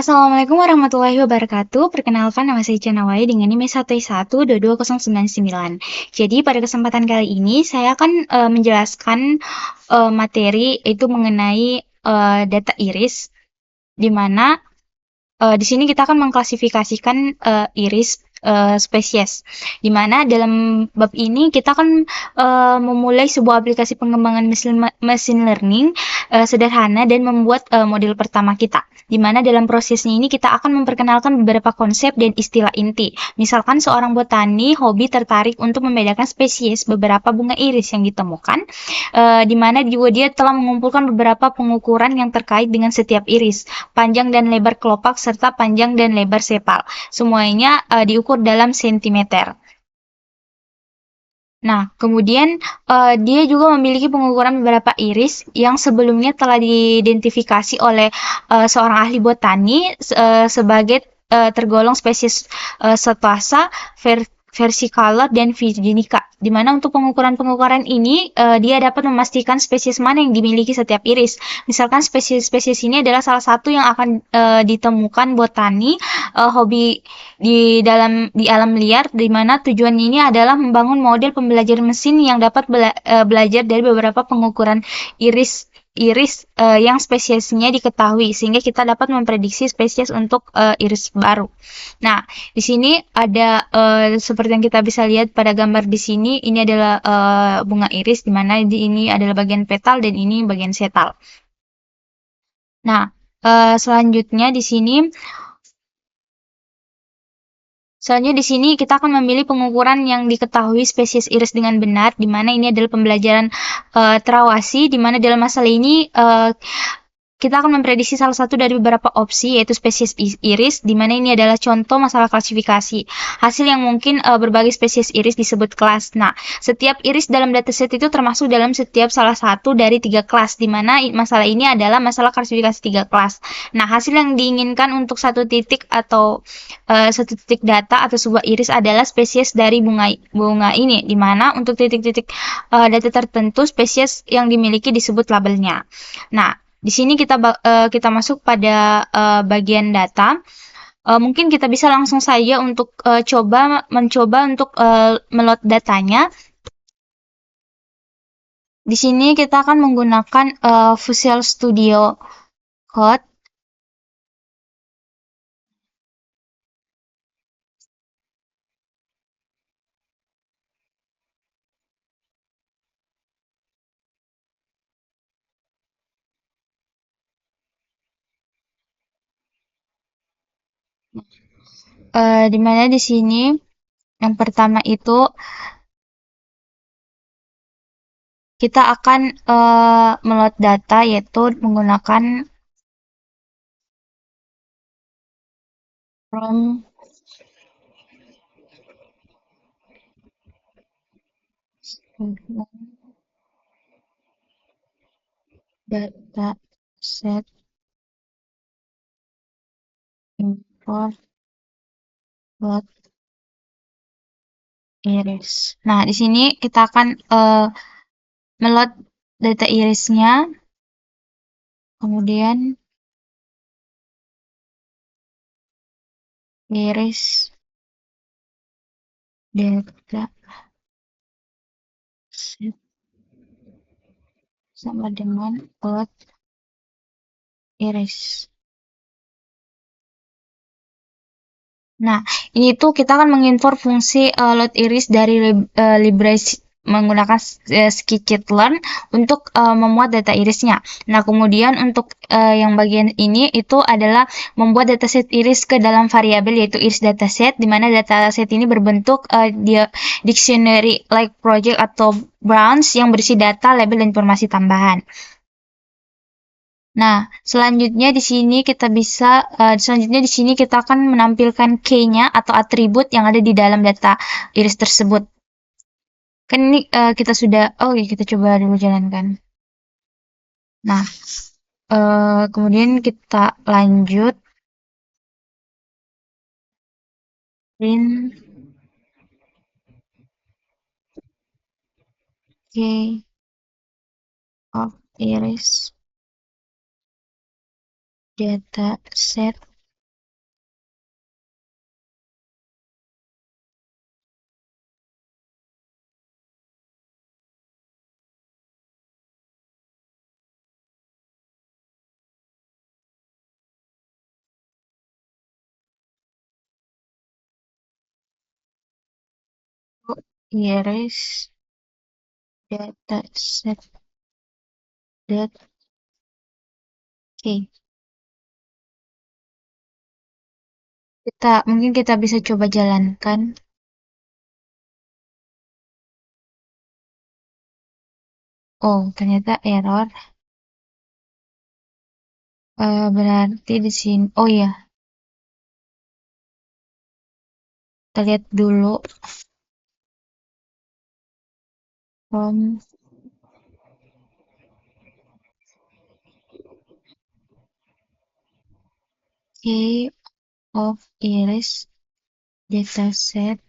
Assalamualaikum warahmatullahi wabarakatuh. Perkenalkan nama saya Canawai dengan NIM 1212209. Jadi pada kesempatan kali ini saya akan menjelaskan materi itu mengenai data iris, di mana di sini kita akan mengklasifikasikan iris spesies. Di mana dalam bab ini kita akan memulai sebuah aplikasi pengembangan machine learning sederhana dan membuat model pertama kita. Di mana dalam prosesnya ini kita akan memperkenalkan beberapa konsep dan istilah inti. Misalkan seorang botani hobi tertarik untuk membedakan spesies beberapa bunga iris yang ditemukan, di mana juga dia telah mengumpulkan beberapa pengukuran yang terkait dengan setiap iris, panjang dan lebar kelopak, serta panjang dan lebar sepal. Semuanya diukur dalam sentimeter. Nah, kemudian dia juga memiliki pengukuran beberapa iris yang sebelumnya telah diidentifikasi oleh seorang ahli botani sebagai tergolong spesies Setoasa, versicolor, dan virginica. Di mana untuk pengukuran-pengukuran ini dia dapat memastikan spesies mana yang dimiliki setiap iris. Misalkan spesies-spesies ini adalah salah satu yang akan ditemukan botani hobi di alam liar, di mana tujuannya ini adalah membangun model pembelajaran mesin yang dapat belajar dari beberapa pengukuran iris yang spesiesnya diketahui, sehingga kita dapat memprediksi spesies untuk iris baru. Nah, di sini ada seperti yang kita bisa lihat pada gambar di sini, ini adalah bunga iris, di mana ini adalah bagian petal dan ini bagian setal. Nah, selanjutnya di sini Selanjutnya di sini kita akan memilih pengukuran yang diketahui spesies iris dengan benar, di mana ini adalah pembelajaran terawasi, di mana dalam masalah ini kita akan memprediksi salah satu dari beberapa opsi, yaitu spesies iris, di mana ini adalah contoh masalah klasifikasi. Hasil yang mungkin berbagai spesies iris disebut kelas. Nah, setiap iris dalam dataset itu termasuk dalam setiap salah satu dari 3 kelas, di mana masalah ini adalah masalah klasifikasi 3 kelas. Nah, hasil yang diinginkan untuk satu titik atau satu titik data atau sebuah iris adalah spesies dari bunga ini, di mana untuk titik-titik data tertentu spesies yang dimiliki disebut labelnya. Nah, di sini kita masuk pada bagian data. Mungkin kita bisa langsung saja untuk mencoba untuk meload datanya. Di sini kita akan menggunakan Visual Studio Code. Di mana di sini yang pertama itu kita akan meload data, yaitu menggunakan from data set import load iris. Nah, di sini kita akan meload data irisnya, kemudian iris data set sama dengan load iris. Nah, ini tuh kita akan mengimpor fungsi load iris dari library menggunakan scikit-learn untuk memuat data irisnya. Nah, kemudian untuk yang bagian ini itu adalah membuat dataset iris ke dalam variabel, yaitu iris dataset, di mana dataset ini berbentuk dictionary like project atau branch yang berisi data, label, dan informasi tambahan. Nah, selanjutnya di sini kita akan menampilkan key-nya atau atribut yang ada di dalam data iris tersebut. Kan ini kita sudah, kita coba dulu jalankan. Nah, kemudian kita lanjut print key of iris data set iris dataset. Oke, mungkin kita bisa coba jalankan. Oh, ternyata error. Berarti di sini. Oh ya, kita lihat dulu from key of iris dataset.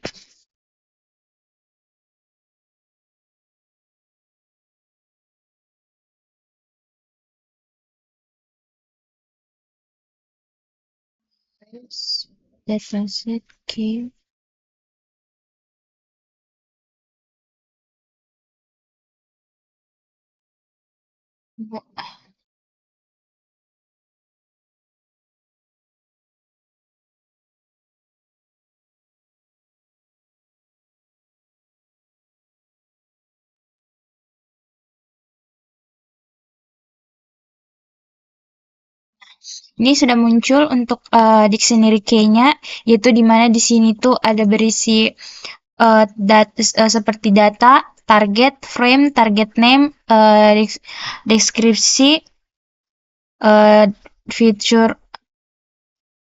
Dataset key. Ini sudah muncul untuk dictionary key-nya, yaitu di mana di sini tuh ada berisi seperti data, target, frame, target name, deskripsi, feature,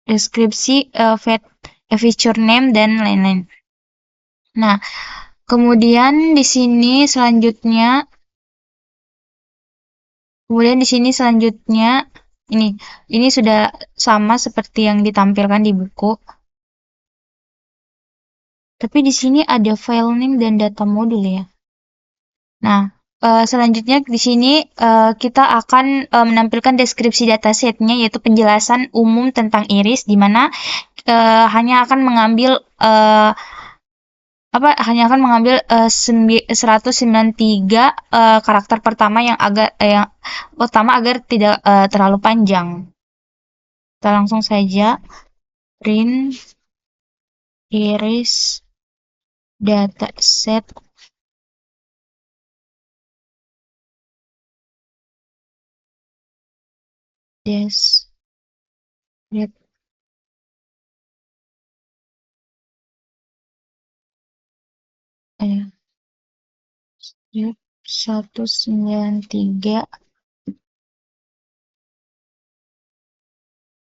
deskripsi, feature name, dan lain-lain. Nah, kemudian di sini selanjutnya ini sudah sama seperti yang ditampilkan di buku. Tapi di sini ada file name dan data modul ya. Nah, selanjutnya di sini kita akan menampilkan deskripsi datasetnya, yaitu penjelasan umum tentang iris, di mana hanya akan mengambil 193 karakter pertama yang agar tidak terlalu panjang. Kita langsung saja print iris dataset deskripsi. 193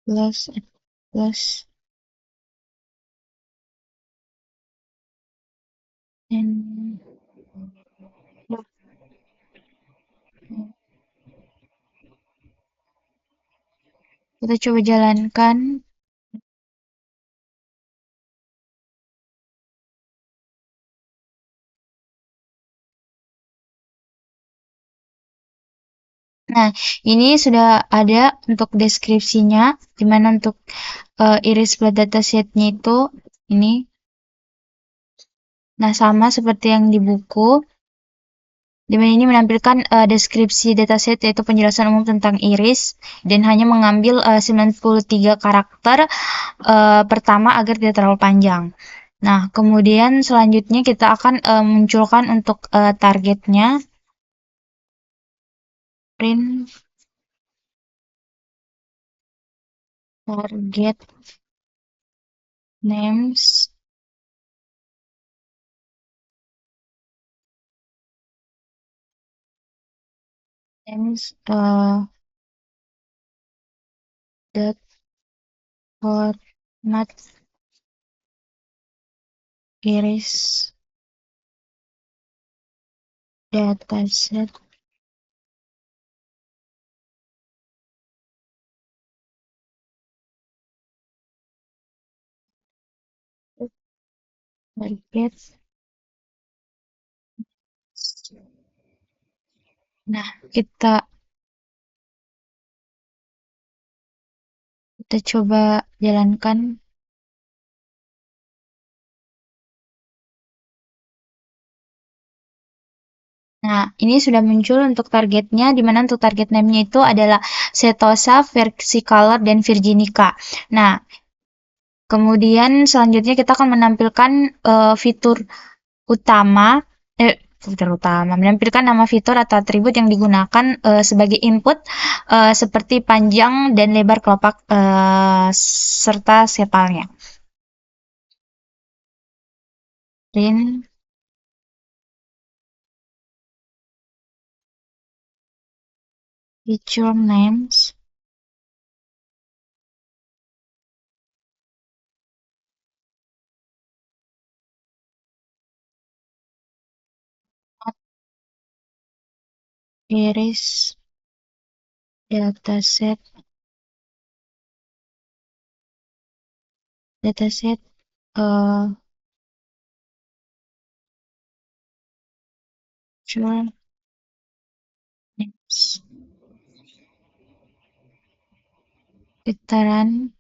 plus and kita coba jalankan. Nah, ini sudah ada untuk deskripsinya, dimana untuk iris blood datasetnya itu ini. Nah, sama seperti yang di buku, dimana ini menampilkan deskripsi dataset, yaitu penjelasan umum tentang iris, dan hanya mengambil 93 karakter pertama agar tidak terlalu panjang. Nah, kemudian selanjutnya kita akan munculkan untuk targetnya. Print target names dot format iris dataset target. Nah, kita coba jalankan. Nah, ini sudah muncul untuk targetnya, di mana untuk target name-nya itu adalah Setosa, Versicolor, dan Virginica. Nah, kemudian selanjutnya kita akan menampilkan fitur utama fitur utama menampilkan nama fitur atau atribut yang digunakan sebagai input seperti panjang dan lebar kelopak serta sepalnya. Print feature names iris dataset dataset uh, feature names getaran.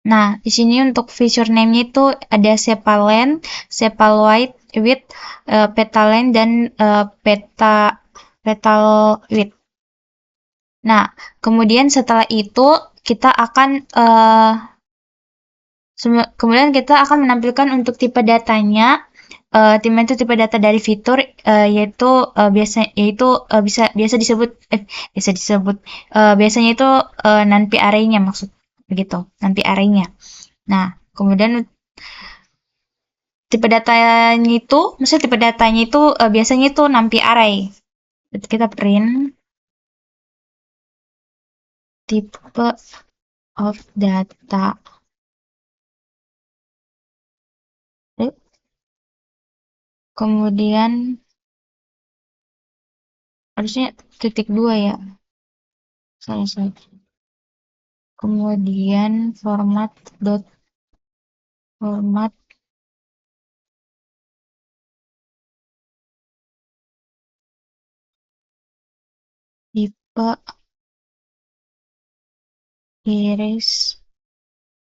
Nah, di sini untuk feature name-nya itu ada sepalen, sepaloid width, petalen, dan petal width. Nah, kemudian setelah itu kita akan kemudian kita akan menampilkan untuk tipe datanya. Itu tipe data dari fitur yaitu biasa disebut biasanya itu NaN array-nya maksud begitu, NaN array-nya. Nah, kemudian tipe datanya itu biasanya itu NaN array. Kita print type of data. Kemudian harusnya titik dua ya. Salah. Kemudian format tipe iris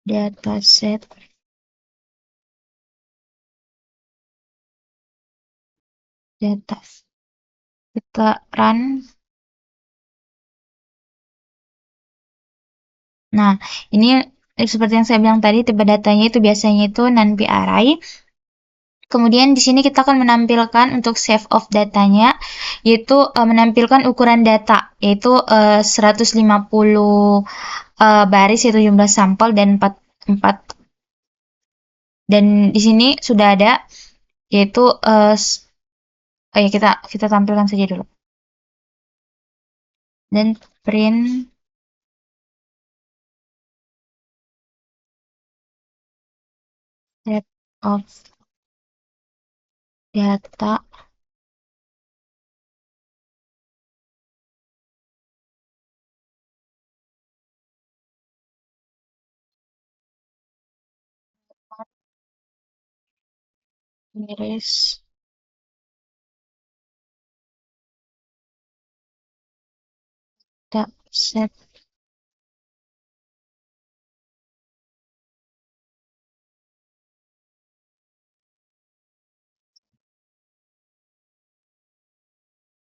dataset data. Kita run. Nah, ini seperti yang saya bilang tadi, tipe datanya itu biasanya itu NaN array. Kemudian di sini kita akan menampilkan untuk save of datanya, yaitu menampilkan ukuran data, yaitu 150 baris yaitu jumlah sampel dan 4 dan di sini sudah ada yaitu ya kita tampilkan saja dulu. Dan print set of data iris dataset.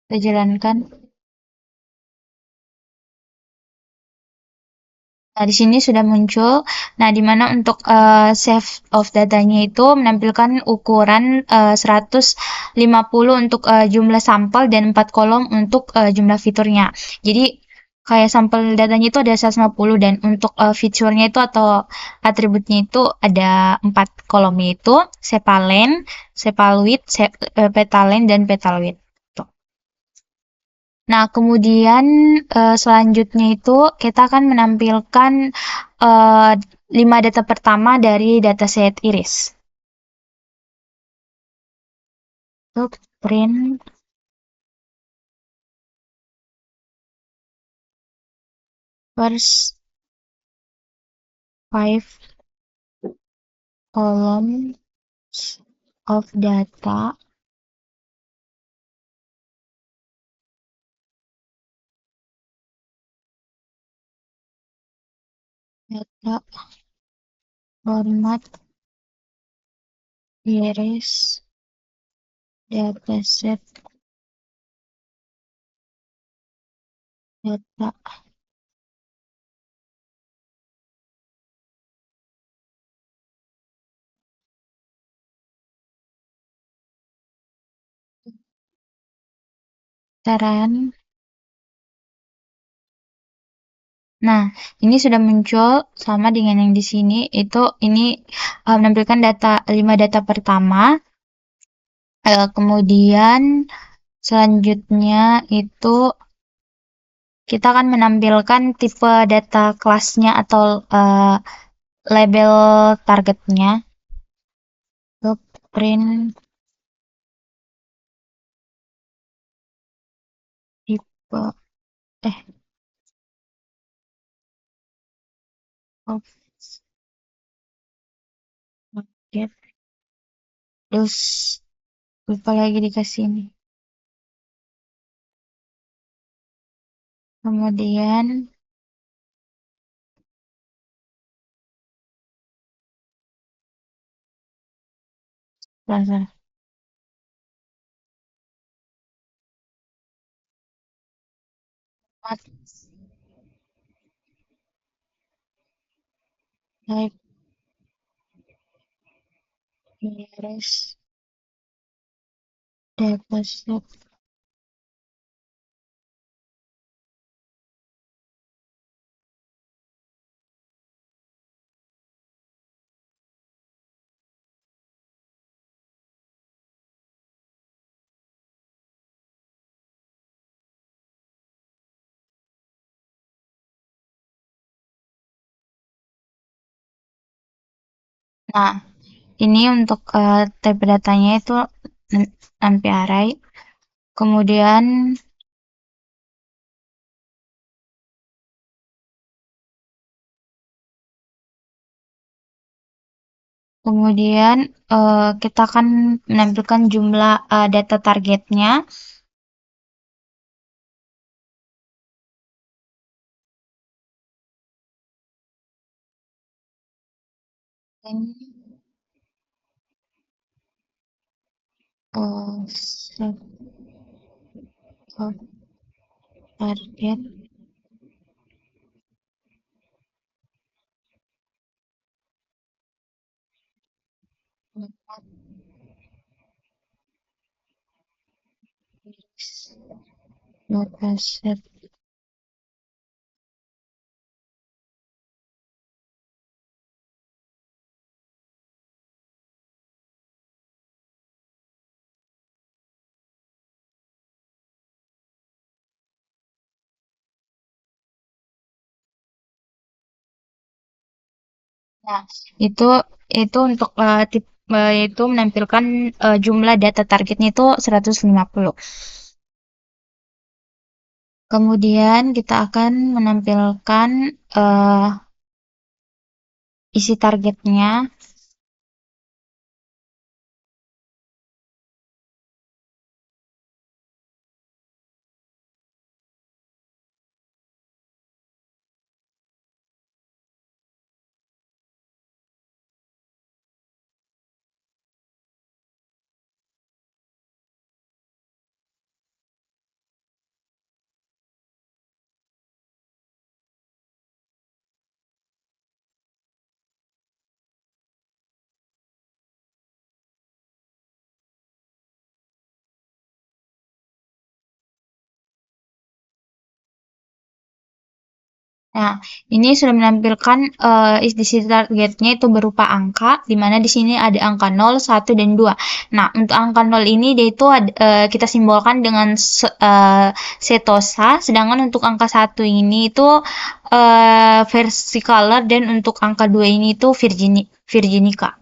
Kita jalankan. Nah, di sini sudah muncul. Nah, di mana untuk save of datanya itu menampilkan ukuran 150 untuk jumlah sampel dan 4 kolom untuk jumlah fiturnya. Jadi kayak sampel datanya itu ada 150 dan untuk fiturnya itu atau atributnya itu ada 4 kolomnya itu sepalen, sepalwidth, petalen, dan petalwidth. Nah, kemudian selanjutnya itu kita akan menampilkan 5 data pertama dari dataset iris. Untuk print first 5 columns of data format iris dataset data. Saran. Nah, ini sudah muncul sama dengan yang di sini. Ini menampilkan 5 data pertama. Kemudian selanjutnya itu kita akan menampilkan tipe data kelasnya atau label targetnya. Print tipe eh of target. Terus lupa lagi dikasih ini. Kemudian salah type iris dataset. Nah, ini untuk type datanya itu NumPy array. Kemudian kemudian kita akan menampilkan jumlah data targetnya. Ini set of target dataset. Nah, itu itu untuk itu menampilkan jumlah data targetnya itu 150. Kemudian kita akan menampilkan isi targetnya. Nah, ini sudah menampilkan isi targetnya itu berupa angka, di mana di sini ada angka 0, 1, dan 2. Nah, untuk angka 0 ini dia itu kita simbolkan dengan setosa, sedangkan untuk angka 1 ini itu versicolor, dan untuk angka 2 ini itu Virginica.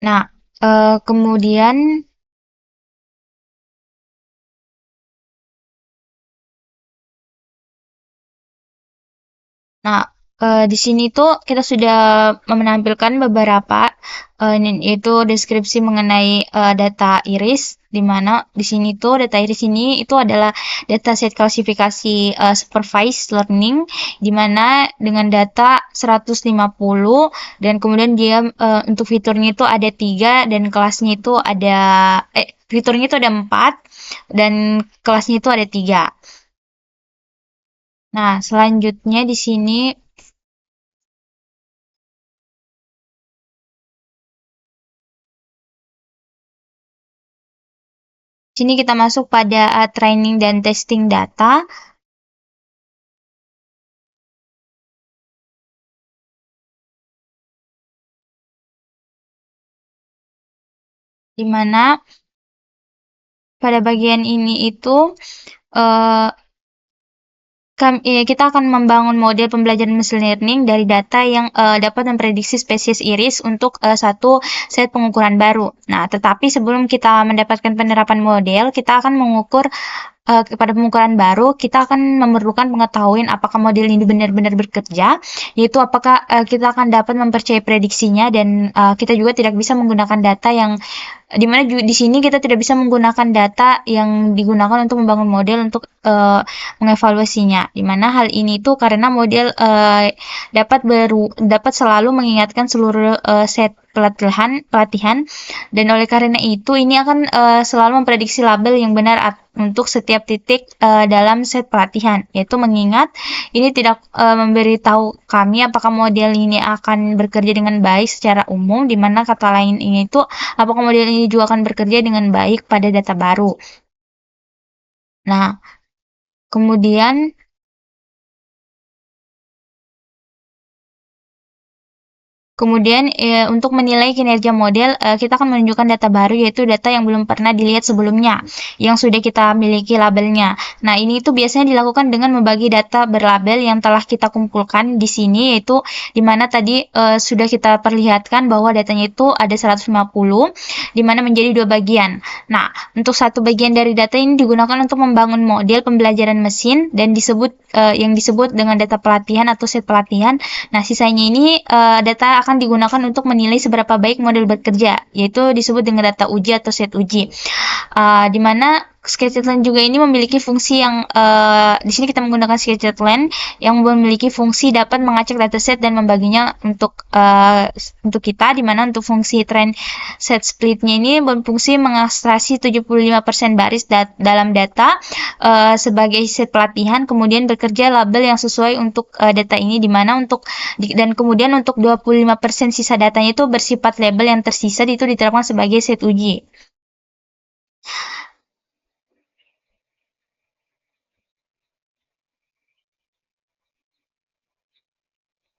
Nah, kemudian Nah, di sini tuh kita sudah menampilkan beberapa, yaitu deskripsi mengenai data iris, di mana di sini tuh data iris ini itu adalah dataset klasifikasi supervised learning, di mana dengan data 150, dan kemudian dia untuk fiturnya itu ada 3, dan kelasnya itu ada fiturnya itu ada 4, dan kelasnya itu ada 3. Nah, selanjutnya di sini Sini kita masuk pada training dan testing data, di mana pada bagian ini itu eh, kita akan membangun model pembelajaran machine learning dari data yang dapat memprediksi spesies iris untuk satu set pengukuran baru. Nah, tetapi sebelum kita mendapatkan penerapan model, kita akan mengukur kepada pengukuran baru, kita akan memerlukan pengetahuan apakah model ini benar-benar bekerja, yaitu apakah kita akan dapat mempercayai prediksinya dan kita juga tidak bisa menggunakan data yang di mana di sini kita tidak bisa menggunakan data yang digunakan untuk membangun model untuk mengevaluasinya. Di mana hal ini tuh karena model dapat selalu mengingatkan seluruh set pelatihan dan oleh karena itu ini akan selalu memprediksi label yang benar untuk setiap titik dalam set pelatihan, yaitu mengingat ini tidak memberitahu kami apakah model ini akan bekerja dengan baik secara umum, di mana kata lain ini tuh apakah model ini juga akan bekerja dengan baik pada data baru. Nah, kemudian Kemudian untuk menilai kinerja model, kita akan menunjukkan data baru yaitu data yang belum pernah dilihat sebelumnya, yang sudah kita miliki labelnya. Nah, ini itu biasanya dilakukan dengan membagi data berlabel yang telah kita kumpulkan di sini, yaitu di mana tadi sudah kita perlihatkan bahwa datanya itu ada 150, di mana menjadi dua bagian. Nah, untuk satu bagian dari data ini digunakan untuk membangun model pembelajaran mesin dan yang disebut dengan data pelatihan atau set pelatihan. Nah, sisanya ini data akan digunakan untuk menilai seberapa baik model bekerja, yaitu disebut dengan data uji atau set uji. Di mana Sketchland juga ini memiliki fungsi yang di sini kita menggunakan Sketchland yang memiliki fungsi dapat mengacak dataset dan membaginya untuk kita, di mana untuk fungsi trend set splitnya ini berfungsi mengekstraksi 75% baris dalam data sebagai set pelatihan, kemudian bekerja label yang sesuai untuk data ini, di mana dan kemudian untuk 25% sisa datanya itu bersifat label yang tersisa itu diterapkan sebagai set uji.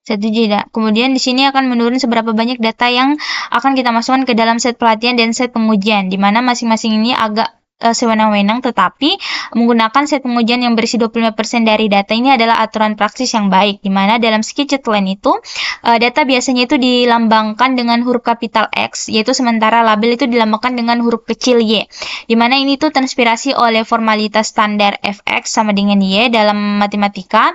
Setuju tidak? Kemudian di sini akan menurun seberapa banyak data yang akan kita masukkan ke dalam set pelatihan dan set pengujian, di mana masing-masing ini agak sewenang-wenang, tetapi menggunakan set pengujian yang berisi 25% dari data ini adalah aturan praksis yang baik, di mana dalam Sketchland itu data biasanya itu dilambangkan dengan huruf kapital X, yaitu sementara label itu dilambangkan dengan huruf kecil Y, di mana ini tuh terinspirasi oleh formalitas standar fx sama dengan Y dalam matematika,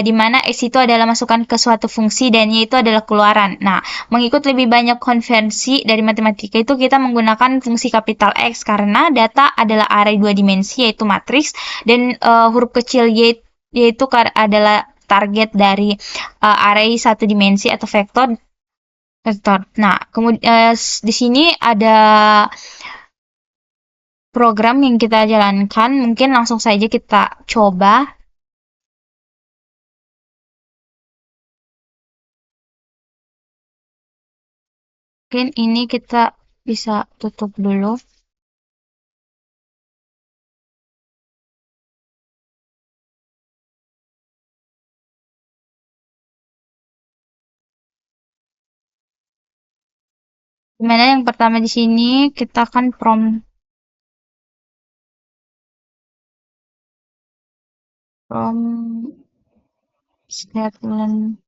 di mana X itu adalah masukan ke suatu fungsi dan Y itu adalah keluaran. Nah, mengikut lebih banyak konvensi dari matematika itu kita menggunakan fungsi kapital X karena data adalah array dua dimensi yaitu matriks dan huruf kecil Y yaitu adalah target dari array satu dimensi atau vektor. Nah, kemudian di sini ada program yang kita jalankan, mungkin langsung saja kita coba. Mungkin ini kita bisa tutup dulu. Dimana yang pertama di sini kita akan from statement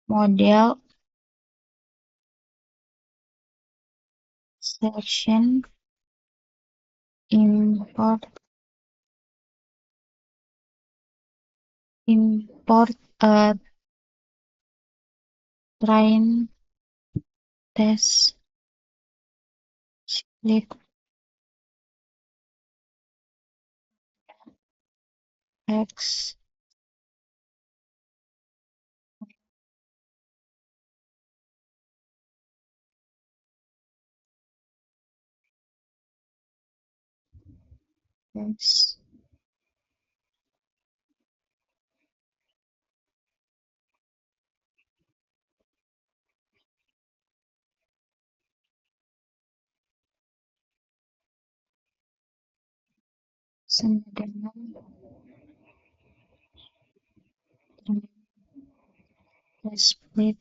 model section import import train test split x x. sama dengan split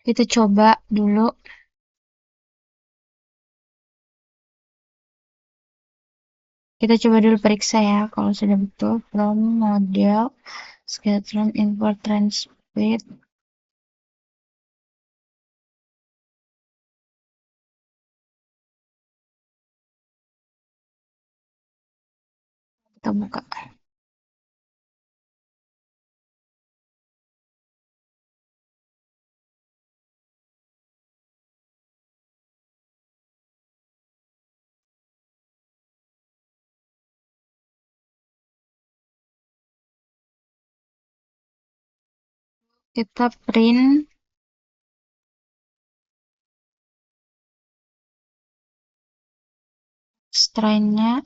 kita coba dulu periksa ya kalau sudah betul from model Scatron import transmit kita buka. Kita print strainnya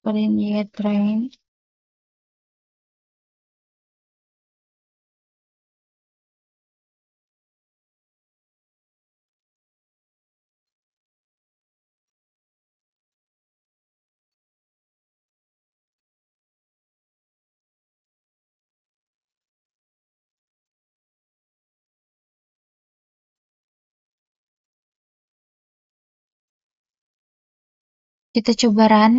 print year train kita coba run.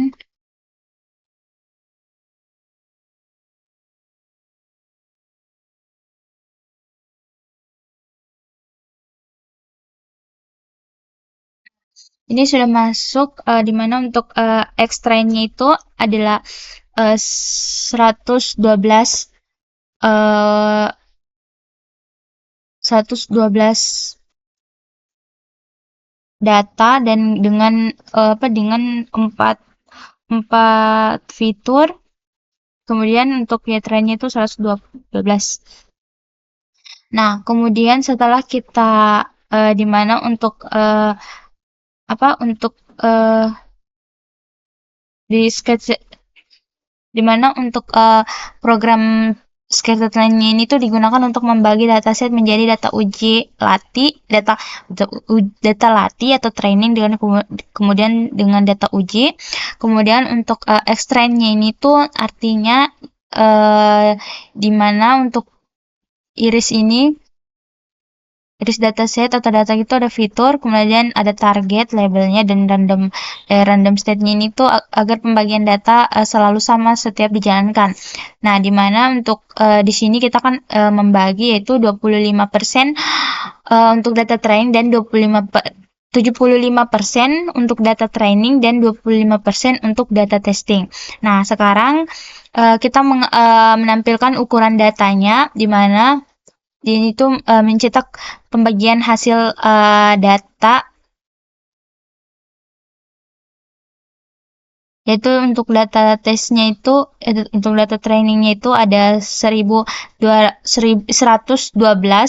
Ini sudah masuk di mana untuk extrainnya itu adalah 112 eh 112 data dan dengan dengan empat empat fitur. Kemudian untuk year-nya itu 112. Nah, kemudian setelah kita di mana untuk untuk di sketch di mana untuk program Skeleton-nya ini tuh digunakan untuk membagi dataset menjadi data uji latih, data latih atau training dengan kemudian dengan data uji. Kemudian untuk extract-nya ini tuh artinya di mana untuk iris ini iris dataset atau data itu ada fitur, kemudian ada target, labelnya, dan random state-nya ini tuh agar pembagian data selalu sama setiap dijalankan. Nah, di mana untuk di sini kita kan membagi yaitu 25% untuk data training dan 75% untuk data training dan 25% untuk data testing. Nah, sekarang kita menampilkan ukuran datanya di mana ini tuh mencetak pembagian hasil data yaitu untuk data tesnya itu untuk data trainingnya itu ada 112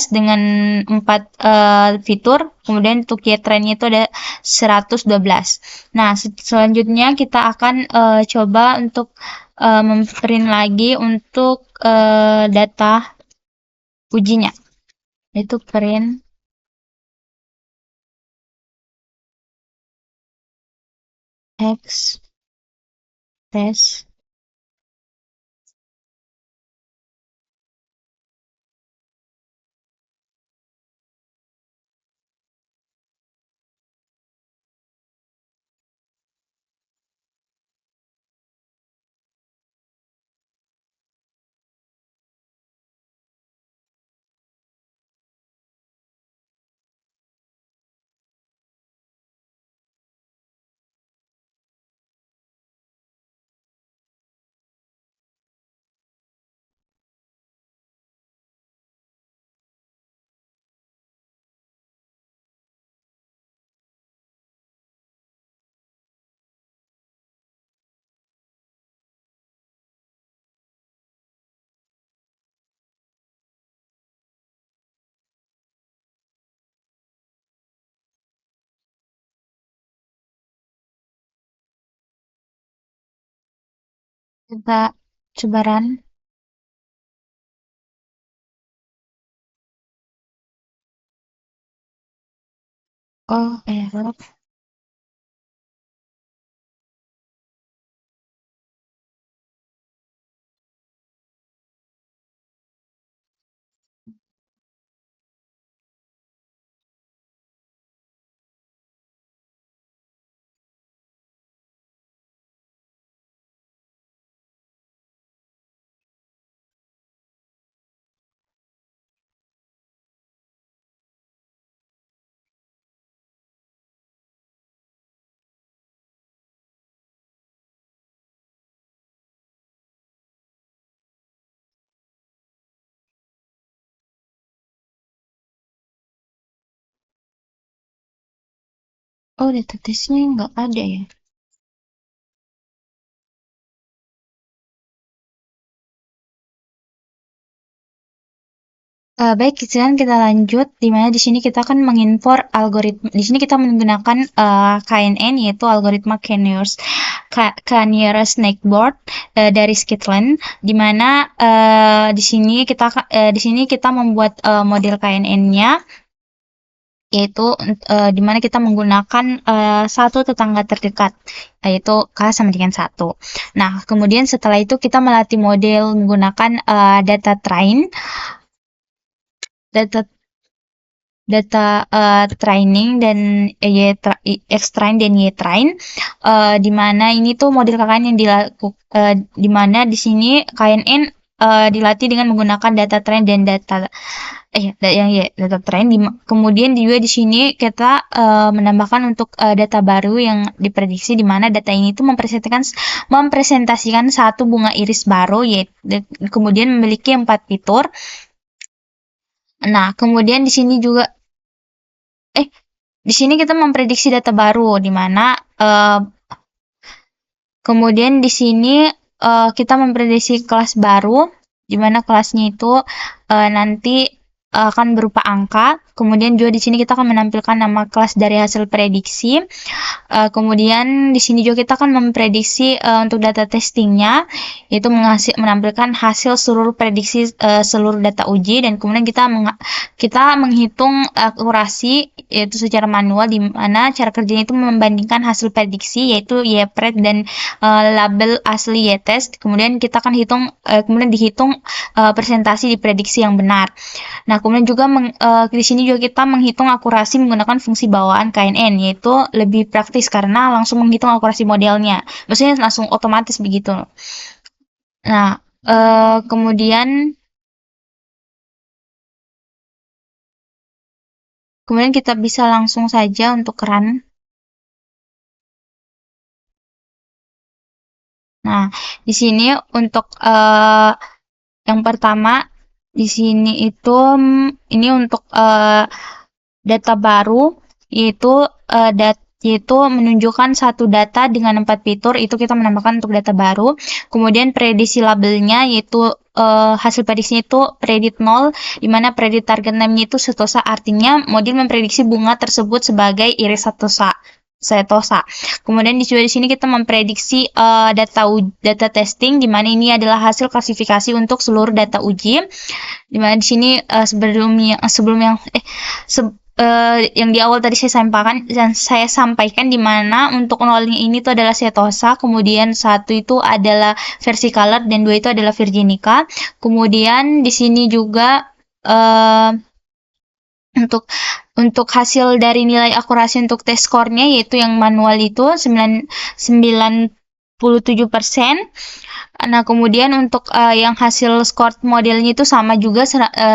dengan 4 fitur, kemudian untuk year trainnya itu ada 112. Nah, selanjutnya kita akan coba untuk memprint lagi untuk data ujinya, yaitu print X tes Coba, coba run. Oh, error. Oh, data testnya nggak ada ya. Baik, sekarang kita lanjut, di mana di sini kita akan mengimpor algoritma. Di sini kita menggunakan KNN, yaitu algoritma Canary Snakeboard dari Scotland, di mana di sini kita membuat model KNN-nya, yaitu di mana kita menggunakan satu tetangga terdekat, yaitu K sama dengan 1. Nah, kemudian setelah itu kita melatih model menggunakan data train, data training dan X-train dan Y-train, di mana ini tuh model KKN yang di mana di sini KNN dilatih dengan menggunakan data train dan data train. Kemudian juga di sini kita menambahkan untuk data baru yang diprediksi, di mana data ini tuh mempresentasikan satu bunga iris baru, yaitu kemudian memiliki 4 fitur. Nah, kemudian di sini juga di sini kita memprediksi data baru, di mana kemudian di sini kita memprediksi kelas baru, di mana kelasnya itu nanti akan berupa angka. Kemudian juga di sini kita akan menampilkan nama kelas dari hasil prediksi. Kemudian di sini juga kita akan memprediksi untuk data testingnya, yaitu menampilkan hasil seluruh prediksi seluruh data uji, dan kemudian kita menghitung akurasi, yaitu secara manual, di mana cara kerjanya itu membandingkan hasil prediksi, yaitu YPRED dan label asli YTest. Kemudian kita akan kemudian dihitung presentasi di prediksi yang benar. Nah, kemudian juga di sini juga kita menghitung akurasi menggunakan fungsi bawaan KNN, yaitu lebih praktis karena langsung menghitung akurasi modelnya. Maksudnya langsung otomatis begitu. Nah, kemudian kita bisa langsung saja untuk run. Nah, di sini untuk yang pertama di sini itu ini untuk data baru, yaitu menunjukkan satu data dengan 4 fitur, itu kita menambahkan untuk data baru. Kemudian prediksi labelnya, yaitu hasil prediksinya itu predict 0, di mana predict target name-nya itu setosa, artinya model memprediksi bunga tersebut sebagai iris setosa. Kemudian juga di sini kita memprediksi data testing, di mana ini adalah hasil klasifikasi untuk seluruh data uji. Di mana di sini yang di awal tadi saya sampaikan di mana untuk nolnya ini tuh adalah setosa, kemudian 1 itu adalah versicolor dan 2 itu adalah virginica. Kemudian di sini juga untuk hasil dari nilai akurasi untuk tes score-nya, yaitu yang manual itu 97%. Nah, kemudian untuk yang hasil skor modelnya itu sama juga,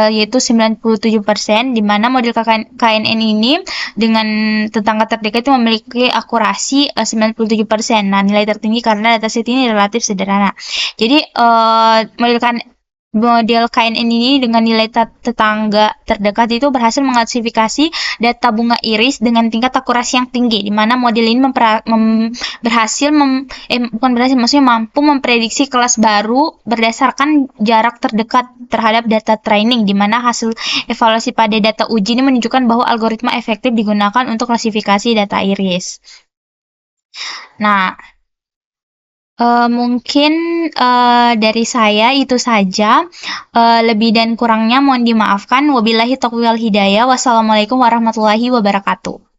yaitu 97%, di mana model KNN ini dengan tetangga terdekat itu memiliki akurasi 97%. Nah, nilai tertinggi karena dataset ini relatif sederhana. Jadi model KNN ini dengan nilai tetangga terdekat itu berhasil mengklasifikasi data bunga iris dengan tingkat akurasi yang tinggi, di mana model ini maksudnya mampu memprediksi kelas baru berdasarkan jarak terdekat terhadap data training, di mana hasil evaluasi pada data uji ini menunjukkan bahwa algoritma efektif digunakan untuk klasifikasi data iris. Nah, mungkin dari saya itu saja. Lebih dan kurangnya mohon dimaafkan. Wabillahi taufiq wal hidayah. Wassalamualaikum warahmatullahi wabarakatuh.